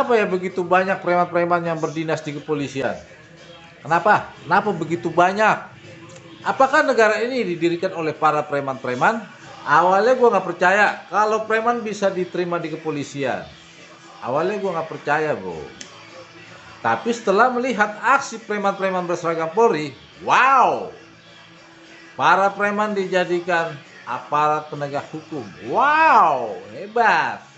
Kenapa ya begitu banyak preman-preman yang berdinas di kepolisian? Kenapa? Kenapa begitu banyak? Apakah negara ini didirikan oleh para preman-preman? Awalnya gue nggak percaya kalau preman bisa diterima di kepolisian. Awalnya gue nggak percaya, bro. Tapi setelah melihat aksi preman-preman berseragam Polri, wow! Para preman dijadikan aparat penegak hukum. Wow, hebat!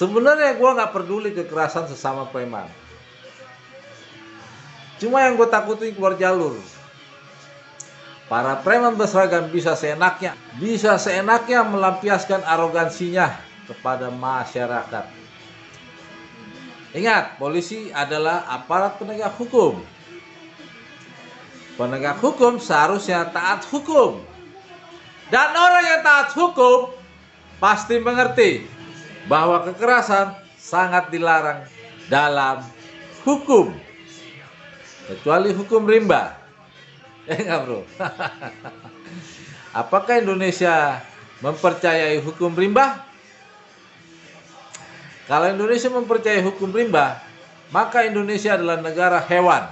Sebenarnya gue nggak peduli kekerasan sesama preman. Cuma yang gue takutin keluar jalur. Para preman berseragam bisa seenaknya melampiaskan arogansinya kepada masyarakat. Ingat, polisi adalah aparat penegak hukum. Penegak hukum seharusnya taat hukum. Dan orang yang taat hukum pasti mengerti bahwa kekerasan sangat dilarang dalam hukum, kecuali hukum rimba. Enggak, bro. Apakah Indonesia mempercayai hukum rimba? Kalau Indonesia mempercayai hukum rimba, maka Indonesia adalah negara hewan,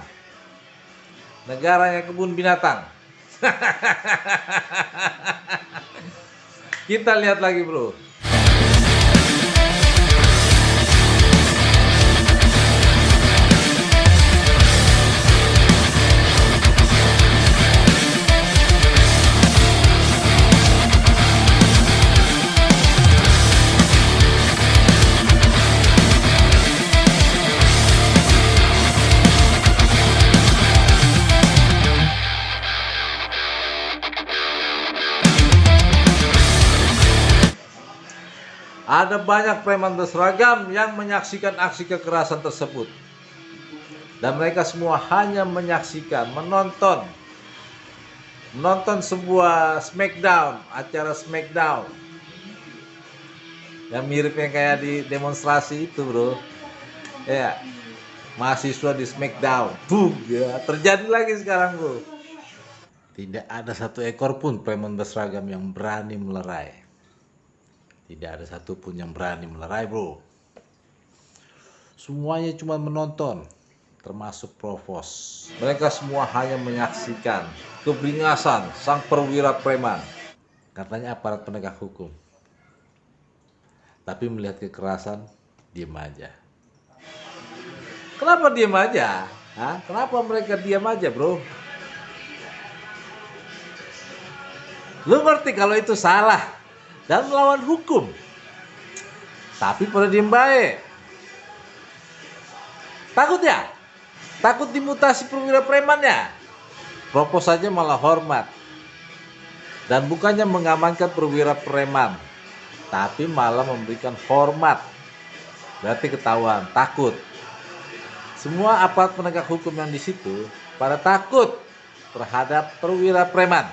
negaranya kebun binatang. Kita lihat lagi, bro. Ada banyak preman berseragam yang menyaksikan aksi kekerasan tersebut. Dan mereka semua hanya menyaksikan, menonton sebuah smackdown, acara smackdown. Yang miripnya kayak di demonstrasi itu, bro. Ya, mahasiswa di smackdown. Boom, ya, terjadi lagi sekarang, bro. Tidak ada satu ekor pun preman berseragam yang berani melerai. Tidak ada satupun yang berani melerai, bro. Semuanya cuma menonton, termasuk provos. Mereka semua hanya menyaksikan keberingasan sang perwira preman. Katanya aparat penegak hukum. Tapi melihat kekerasan, diam aja. Kenapa diam aja? Hah? Kenapa mereka diam aja, bro? Lu ngerti kalau itu salah dan melawan hukum, tapi pada diem baik. Takut ya? Takut dimutasi perwira premannya? Propos saja malah hormat. Dan bukannya mengamankan perwira preman, tapi malah memberikan hormat. Berarti ketahuan, takut. Semua aparat penegak hukum yang di situ pada takut terhadap perwira preman.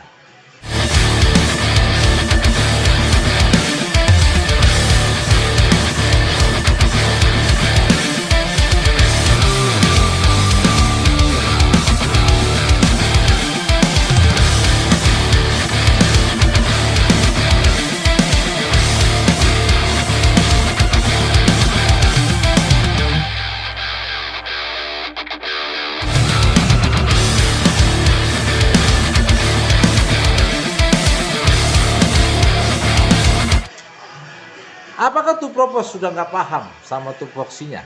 Apakah Tupropos sudah nggak paham sama tupoksinya?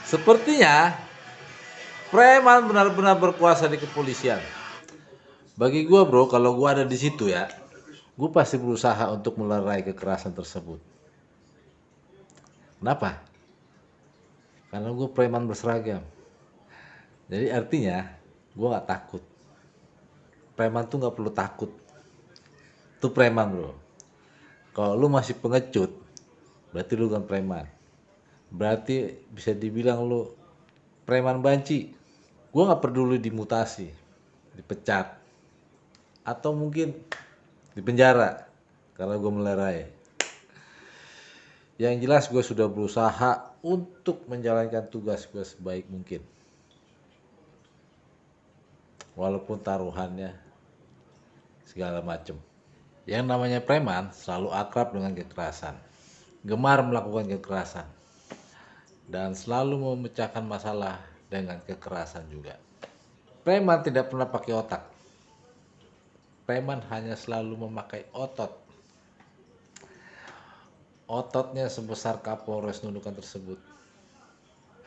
Sepertinya Preman benar-benar berkuasa di kepolisian. Bagi gue bro, kalau gue ada di situ ya, gue pasti berusaha untuk melerai kekerasan tersebut. Kenapa? Karena gue preman berseragam. Jadi artinya gue gak takut. Preman tuh gak perlu takut. Itu preman bro. Kalau lu masih pengecut, berarti lu bukan preman. Berarti bisa dibilang lu preman banci. Gue gak peduli dimutasi, dipecat, atau mungkin dipenjara karena gue melerai. Yang jelas gue sudah berusaha untuk menjalankan tugas gue sebaik mungkin. Walaupun taruhannya segala macam. Yang namanya preman selalu akrab dengan kekerasan, gemar melakukan kekerasan, dan selalu memecahkan masalah dengan kekerasan juga. Preman tidak pernah pakai otak. Preman hanya selalu memakai otot. Ototnya sebesar Kapolres Nunukan tersebut.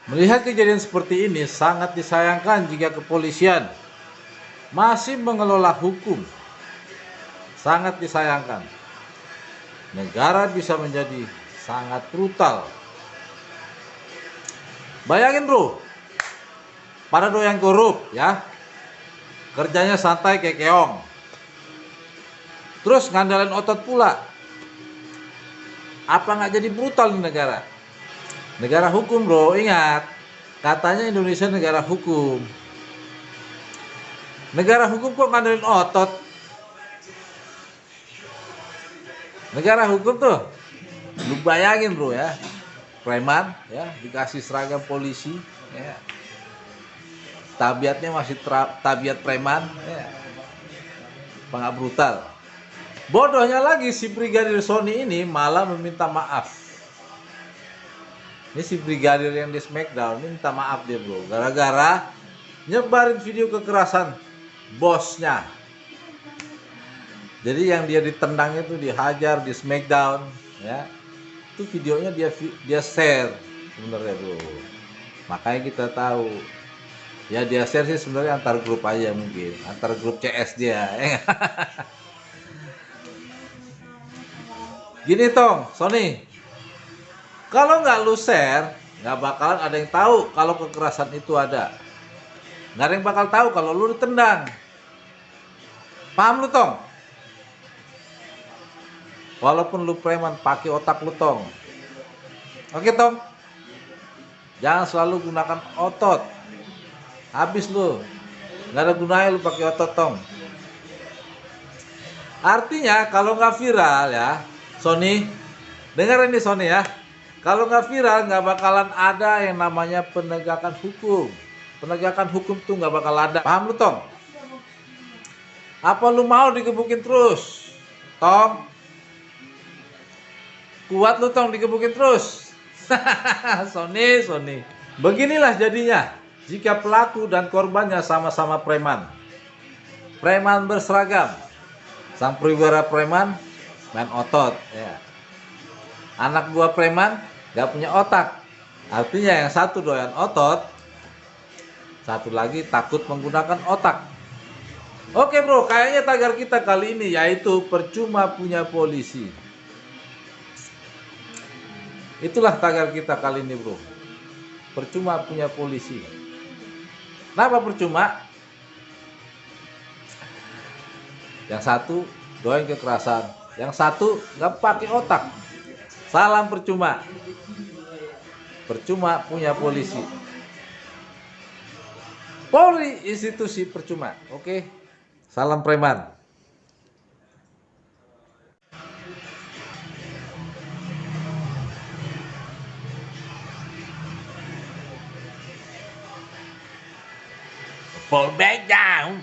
Melihat kejadian seperti ini sangat disayangkan jika kepolisian masih mengelola hukum. Sangat disayangkan. Negara bisa menjadi sangat brutal. Bayangin bro, pada doyan korup ya, kerjanya santai kayak keong, terus ngandalin otot pula. Apa nggak jadi brutal di negara? Negara hukum bro, ingat, katanya Indonesia negara hukum. Negara hukum kok ngandalin otot? Negara hukum tuh, lu bayangin bro ya, preman ya dikasih seragam polisi ya, tabiatnya masih tabiat preman ya, nggak brutal. Bodohnya lagi si Brigadir Sony ini malah meminta maaf. Ini si Brigadir yang di Smackdown ini minta maaf dia bro, gara-gara nyebarin video kekerasan bosnya. Jadi yang dia ditendang itu, dihajar di Smackdown ya, itu videonya dia share sebenarnya bro. Makanya kita tahu ya, dia share sih sebenarnya antar grup aja, mungkin antar grup CS dia. Gini Tong, Sony, kalau nggak lu share, nggak bakalan ada yang tahu kalau kekerasan itu ada. Nggak ada yang bakal tahu kalau lu ditendang. Paham lu Tong? Walaupun lu preman, pakai otak lu Tong. Oke Tong? Jangan selalu gunakan otot. Habis lu. Nggak ada gunanya lu pakai otot Tong. Artinya kalau nggak viral ya, Sony, dengar ini Sony ya. Kalau nggak viral, nggak bakalan ada yang namanya penegakan hukum. Penegakan hukum tuh nggak bakal ada. Paham lu Tong? Apa lu mau digebukin terus? Tong? Kuat lu Tong digebukin terus? Sony. Beginilah jadinya jika pelaku dan korbannya sama-sama preman. Preman berseragam. Sang perwira preman main otot ya. Anak buah preman gak punya otak. Artinya yang satu doyan otot, satu lagi takut menggunakan otak. Oke bro, kayaknya tagar kita kali ini yaitu percuma punya polisi. Itulah tagar kita kali ini bro. Percuma punya polisi. Kenapa percuma? Yang satu doyan kekerasan, yang satu nggak pakai otak. Salam percuma. Percuma punya polisi. Polri institusi percuma. Oke. Salam preman. Fall back down.